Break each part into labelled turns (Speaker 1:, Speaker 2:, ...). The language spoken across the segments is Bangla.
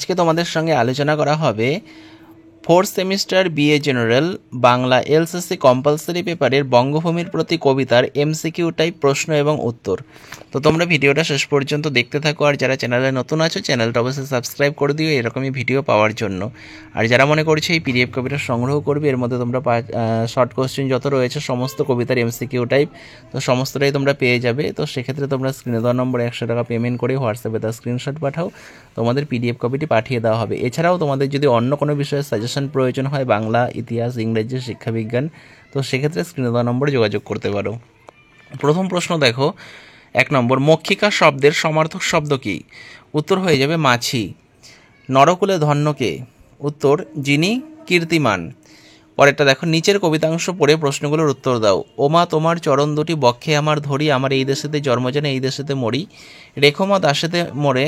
Speaker 1: আজকে তোমাদের সঙ্গে আলোচনা করা হবে fourth semester BA general Bangla LCC compulsory পেপারের বঙ্গভূমির প্রতি কবিতার এমসিকিউ টাইপ প্রশ্ন এবং উত্তর। তো তোমরা ভিডিওটা শেষ পর্যন্ত দেখতে থাকো, আর যারা চ্যানেলে নতুন আছো চ্যানেলটা অবশ্যই সাবস্ক্রাইব করে দিও এরকমই ভিডিও পাওয়ার জন্য। আর যারা মনে করছে এই পিডিএফ কবিতা সংগ্রহ করবে, এর মধ্যে তোমরা শর্ট কোশ্চেন যত রয়েছে সমস্ত কবিতার এমসিকিউ টাইপ তো সমস্তটাই তোমরা পেয়ে যাবে। তো সেক্ষেত্রে তোমরা স্ক্রিনে দেওয়া নম্বরে 100 টাকা পেমেন্ট করে হোয়াটসঅ্যাপে তার স্ক্রিনশট পাঠাও, তোমাদের পিডিএফ কপিটি পাঠিয়ে দেওয়া হবে। এছাড়াও তোমাদের যদি অন্য কোনো বিষয়ে সাজেশন প্রয়োজন হয়, বাংলা, ইতিহাস, ইংরেজি, শিক্ষাবিজ্ঞান, তো সেক্ষেত্রে স্ক্রিনে দেওয়া নম্বরে যোগাযোগ করতে পারো। প্রথম প্রশ্ন দেখো, 1 নম্বর, মক্ষিকা শব্দের সমার্থক শব্দ কি? উত্তর হয়ে যাবে মাছি। নরকুলে ধন্যকে? উত্তর যিনি কীর্তিমান। পরেরটা দেখো, নিচের কবিতাংশ পড়ে প্রশ্নগুলোর উত্তর দাও। ওমা তোমার চরণ দুটি বক্ষে আমার ধরি, আমার এই দেশেতে জন্ম যেন এই দেশেতে মরি, রেখমা দাসেতে মরে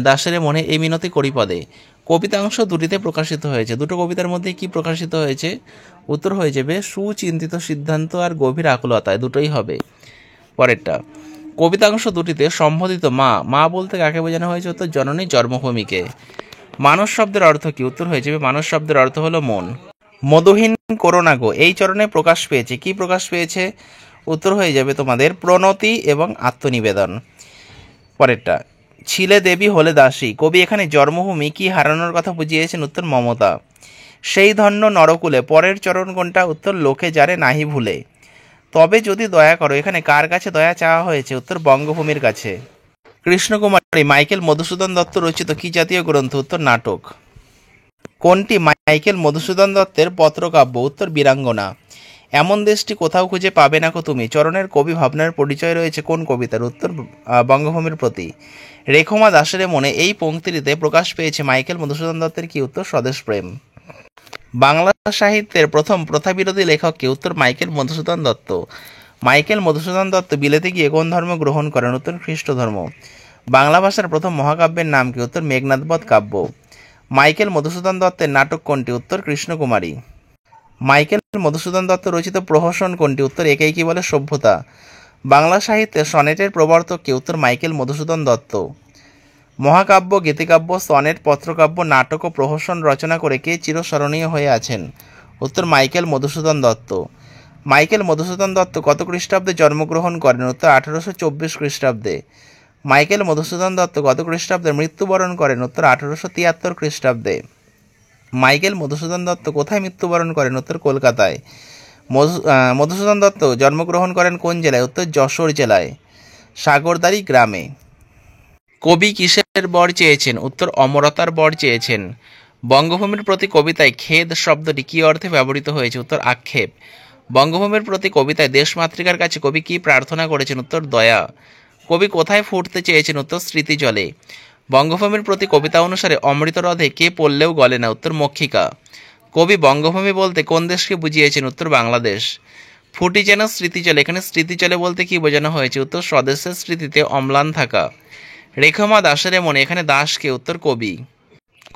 Speaker 1: দাসেরে মনে এই মিনতি করি পদে। কবিতাংশ দুটিতে প্রকাশিত হয়েছে, দুটো কবিতার মধ্যে কি প্রকাশিত হয়েছে? উত্তর হয়ে যাবে সুচিন্তিত সিদ্ধান্ত আর গভীর আকুলতায়, দুটোই হবে। পরেরটা, কবিতাংশ দুটিতে সম্বোধিত মা, মা বলতে কাকে বোঝানো হয়েছে? উত্তর জননী জন্মভূমিকে। মানস শব্দের অর্থ কি? উত্তর হয়ে যাবে মানস শব্দের অর্থ হলো মন। মধুহীন করোনা গো এই চরণে প্রকাশ পেয়েছে, কি প্রকাশ পেয়েছে? উত্তর হয়ে যাবে তোমাদের প্রণতি এবং আত্মনিবেদন। পরেরটা, ছিলে দেবী হলে দাসী, কবি এখানে জন্মভূমি কি হারানোর কথা বুঝিয়েছেন? উত্তর মমতা। সেই ধন্য নরকুলে, পরের চরণ কোনটা? উত্তর লোকে যারে নাহি ভুলে। তবে যদি দয়া করো, এখানে কার কাছে দয়া চাওয়া হয়েছে? উত্তর বঙ্গভূমির কাছে। কৃষ্ণকুমারী মাইকেল মধুসূদন দত্ত রচিত কি জাতীয় গ্রন্থ? উত্তর নাটক। কোনটি মাইকেল মধুসূদন দত্তের পত্রকাব্য? উত্তর বীরাঙ্গনা। এমন দেশটি কোথাও খুঁজে পাবে না কো তুমি, চরণের কবি ভাবনার পরিচয় রয়েছে কোন কবিতার? উত্তর বঙ্গভূমির প্রতি। রেখমা দাসের মনে এই পংক্তিতে প্রকাশ পেয়েছে মাইকেল মধুসূদন দত্তের কি? উত্তর স্বদেশ প্রেম। বাংলা সাহিত্যের প্রথম প্রথাবিরোধী লেখক কে? উত্তর মাইকেল মধুসূদন দত্ত। মাইকেল মধুসূদন দত্ত বিলেতে গিয়ে কোন ধর্ম গ্রহণ করেন? উত্তর খ্রিস্ট ধর্ম। বাংলা ভাষার প্রথম মহাকাব্যের নাম কি? উত্তর মেঘনাদবধ কাব্য। মাইকেল মধুসূদন দত্তের নাটক কোনটি? উত্তর কৃষ্ণকুমারী। মাইকেল মধুসূদন দত্ত রচিত প্রহসন কোনটি? উত্তর একেই কি বলে সভ্যতা। বাংলা সাহিত্যে সনেটের প্রবর্তক কে? উত্তর মাইকেল মধুসূদন দত্ত। মহাকাব্য, গীতিকাব্য, সনেট, পত্রকাব্য, নাটক ও প্রহসন রচনা করে কে চিরস্মরণীয় হয়ে আছেন? উত্তর মাইকেল মধুসূদন দত্ত। মাইকেল মধুসূদন দত্ত কত খ্রিস্টাব্দে জন্মগ্রহণ করেন? উত্তর 1824 খ্রিস্টাব্দে। মাইকেল মধুসূদন দত্ত কত খ্রিস্টাব্দে মৃত্যুবরণ করেন? উত্তর 1873 খ্রিস্টাব্দে। মাইকেল মধুসূদন দত্ত কোথায় মৃত্যুবরণ করেন? উত্তর কলকাতায়। মধুসূদন দত্ত জন্মগ্রহণ করেন কোন জেলায়? উত্তর যশোর জেলায়, সাগরদাড়ি গ্রামে। কবি কিসের বর চেয়েছেন? উত্তর অমরতার বর চেয়েছেন। বঙ্গভূমির প্রতি কবিতায় খেদ শব্দটি কি অর্থে ব্যবহৃত হয়েছে? উত্তর আক্ষেপ। বঙ্গভূমির প্রতি কবিতায় দেশমাতৃকার কাছে কবি কি প্রার্থনা করেছেন? উত্তর দয়া। কবি কোথায় ফুটতে চেয়েছেন? উত্তর স্মৃতি জলে। বঙ্গভূমির প্রতি কবিতা অনুসারে অমৃত হ্রদে কে পড়লেও গলে না? উত্তর মক্ষিকা। কবি বঙ্গভূমি বলতে কোন দেশকে বুঝিয়েছেন? উত্তর বাংলাদেশ। ফুটি যেন স্মৃতিজলে, এখানে স্মৃতিজলে বলতে কি বোঝানো হয়েছে? উত্তর স্বদেশের স্মৃতিতে অম্লান থাকা। রেখমা দাসের মনে, এখানে দাসকে? উত্তর কবি।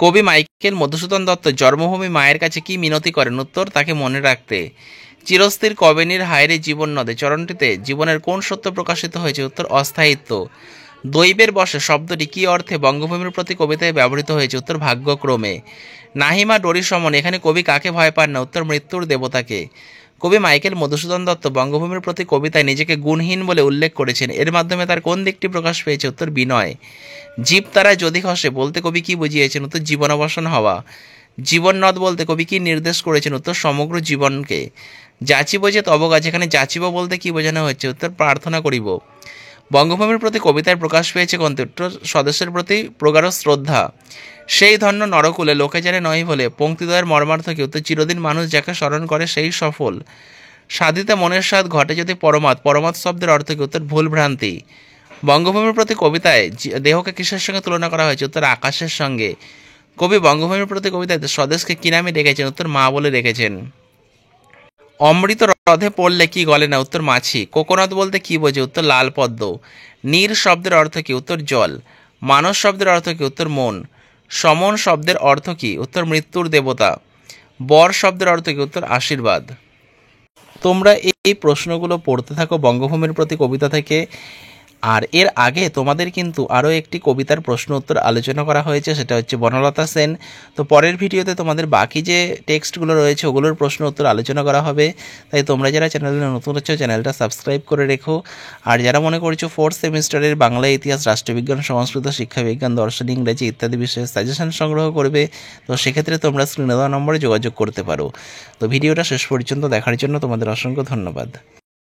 Speaker 1: কবি মাইকেল মধুসূদন দত্ত জন্মভূমি মায়ের কাছে কি মিনতি করেন? উত্তর তাকে মনে রাখতে। চিরস্থির কবেনীর হায়রে জীবন নদে চরণটিতে জীবনের কোন সত্য প্রকাশিত হয়েছে? উত্তর অস্থায়িত্ব। দৈবের বশে শব্দটি কি অর্থে বঙ্গভূমির প্রতি কবিতায় ব্যবহৃত হয়েছে? উত্তর ভাগ্যক্রমে। নাহিমা ডোরি সমন, এখানে কবি কাকে ভয় পান না? উত্তর মৃত্যুর দেবতাকে। কবি মাইকেল মধুসূদন দত্ত বঙ্গভূমির প্রতি কবিতায় নিজেকে গুণহীন বলে উল্লেখ করেছেন, এর মাধ্যমে তার কোন দিকটি প্রকাশ পেয়েছে? উত্তর বিনয়। জীব তারা যদি খসে বলতে কবি কি বুঝিয়েছেন? উত্তর জীবনাবসান হওয়া। জীবননদ বলতে কবি কি নির্দেশ করেছেন? উত্তর সমগ্র জীবনকে। যাচিব যে তব কাছে, এখানে যাচিব বলতে কি বোঝানো হচ্ছে? উত্তর প্রার্থনা করিব। বঙ্গভূমির প্রতি কবিতায় প্রকাশ পেয়েছে কোনটি? উত্তর স্বদেশের প্রতি প্রগাঢ় শ্রদ্ধা। সেই ধন্য নরকুলে লোকে জানে নয় বলে পঙ্ক্তিদ্বয়ের মর্মার্থ কি? উত্তর চিরদিন মানুষ যাকে স্মরণ করে সেই সফল। সাধিতে মনের স্বাদ ঘটে যদি পরমাৎ, পরমাৎ শব্দের অর্থ কি? উত্তর ভুল ভ্রান্তি। বঙ্গভূমির প্রতি কবিতায় দেহকে কিসের সঙ্গে তুলনা করা হয়েছে? উত্তর আকাশের সঙ্গে। কবি বঙ্গভূমির প্রতি কবিতায় স্বদেশকে কি নামে রেখেছেন? উত্তর মা বলে রেখেছেন। অমৃত হ্রদে পড়লে কি গলে না? উত্তর মাছি। কোকোনাদ বলতে কি বোঝে? উত্তর লাল পদ্ম। নীর শব্দের অর্থ কি? উত্তর জল। মানস শব্দের অর্থ কি? উত্তর মন। সমন শব্দের অর্থ কি? উত্তর মৃত্যুর দেবতা। বর শব্দের অর্থ কি? উত্তর আশীর্বাদ। তোমরা এই প্রশ্নগুলো পড়তে থাকো বঙ্গভূমির প্রতি কবিতা থেকে। আর এর আগে তোমাদের কিন্তু আরও একটি কবিতার প্রশ্ন উত্তর আলোচনা করা হয়েছে, সেটা হচ্ছে বনলতা সেন। তো পরের ভিডিওতে তোমাদের বাকি যে টেক্সটগুলো রয়েছে ওগুলোর প্রশ্ন উত্তর আলোচনা করা হবে। তাই তোমরা যারা চ্যানেলে নতুন হচ্ছ চ্যানেলটা সাবস্ক্রাইব করে রেখো। আর যারা মনে করছো 4th সেমিস্টারের বাংলা, ইতিহাস, রাষ্ট্রবিজ্ঞান, সংস্কৃত, শিক্ষাবিজ্ঞান, দর্শন, ইংরেজি ইত্যাদি বিষয়ে সাজেশন সংগ্রহ করবে, তো সেক্ষেত্রে তোমরা স্ক্রিনে দেওয়া নম্বরে যোগাযোগ করতে পারো। তো ভিডিওটা শেষ পর্যন্ত দেখার জন্য তোমাদের অসংখ্য ধন্যবাদ।